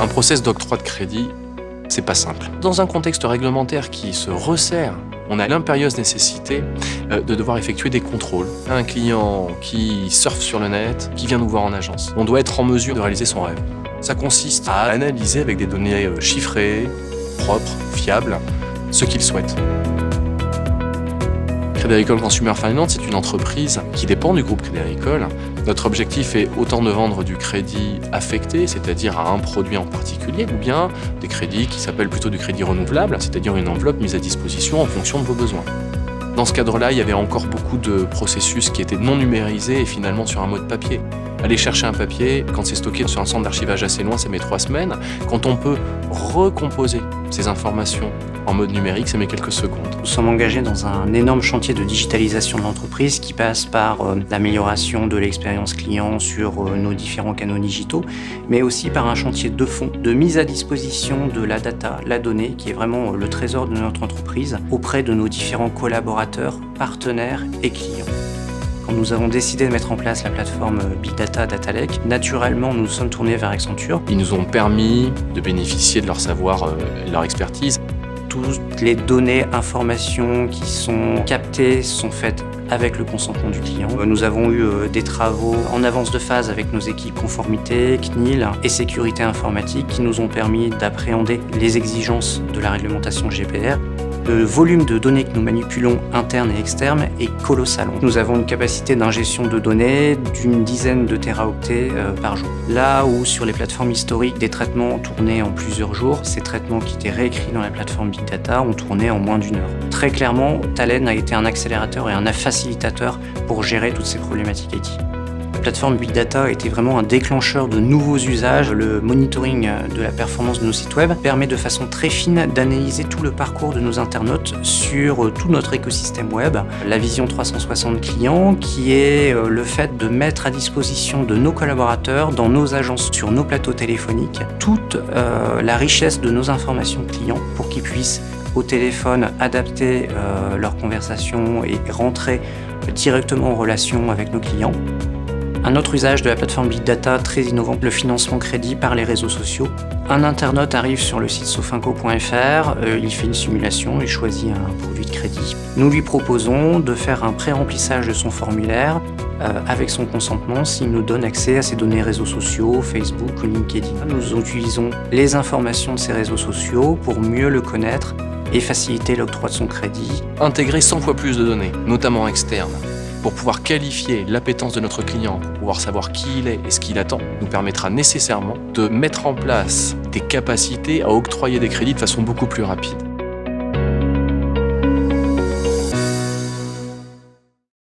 Un process d'octroi de crédit, c'est pas simple. Dans un contexte réglementaire qui se resserre, on a l'impérieuse nécessité de devoir effectuer des contrôles. Un client qui surfe sur le net, qui vient nous voir en agence, on doit être en mesure de réaliser son rêve. Ça consiste à analyser avec des données chiffrées, propres, fiables, ce qu'il souhaite. Crédit Agricole Consumer Finance est une entreprise qui dépend du groupe Crédit Agricole. Notre objectif est autant de vendre du crédit affecté, c'est-à-dire à un produit en particulier, ou bien des crédits qui s'appellent plutôt du crédit renouvelable, c'est-à-dire une enveloppe mise à disposition en fonction de vos besoins. Dans ce cadre-là, il y avait encore beaucoup de processus qui étaient non numérisés et finalement sur un mode papier. Aller chercher un papier, quand c'est stocké sur un centre d'archivage assez loin, ça met 3 semaines. Quand on peut recomposer ces informations en mode numérique, ça met quelques secondes. Nous sommes engagés dans un énorme chantier de digitalisation de l'entreprise qui passe par l'amélioration de l'expérience client sur nos différents canaux digitaux, mais aussi par un chantier de fond, de mise à disposition de la data, la donnée, qui est vraiment le trésor de notre entreprise, auprès de nos différents collaborateurs, partenaires et clients. Quand nous avons décidé de mettre en place la plateforme Big Data Datalec, naturellement, nous nous sommes tournés vers Accenture. Ils nous ont permis de bénéficier de leur savoir et de leur expertise. Toutes les données, informations qui sont captées sont faites avec le consentement du client. Nous avons eu des travaux en avance de phase avec nos équipes conformité, CNIL et sécurité informatique qui nous ont permis d'appréhender les exigences de la réglementation GDPR. Le volume de données que nous manipulons internes et externes est colossal. Nous avons une capacité d'ingestion de données d'une dizaine de téraoctets par jour. Là où sur les plateformes historiques, des traitements tournaient en plusieurs jours, ces traitements qui étaient réécrits dans la plateforme Big Data ont tourné en moins d'1 heure. Très clairement, Talend a été un accélérateur et un facilitateur pour gérer toutes ces problématiques IT. La plateforme Big Data a été vraiment un déclencheur de nouveaux usages. Le monitoring de la performance de nos sites web permet de façon très fine d'analyser tout le parcours de nos internautes sur tout notre écosystème web. La vision 360 clients qui est le fait de mettre à disposition de nos collaborateurs dans nos agences, sur nos plateaux téléphoniques, toute la richesse de nos informations clients pour qu'ils puissent au téléphone adapter leur conversation et rentrer directement en relation avec nos clients. Un autre usage de la plateforme Big Data très innovant, le financement crédit par les réseaux sociaux. Un internaute arrive sur le site sofinco.fr, il fait une simulation, il choisit un produit de crédit. Nous lui proposons de faire un pré-remplissage de son formulaire avec son consentement s'il nous donne accès à ses données réseaux sociaux, Facebook ou LinkedIn. Nous utilisons les informations de ces réseaux sociaux pour mieux le connaître et faciliter l'octroi de son crédit. Intégrer 100 fois plus de données, notamment externes, pour pouvoir qualifier l'appétence de notre client, pour pouvoir savoir qui il est et ce qu'il attend, nous permettra nécessairement de mettre en place des capacités à octroyer des crédits de façon beaucoup plus rapide.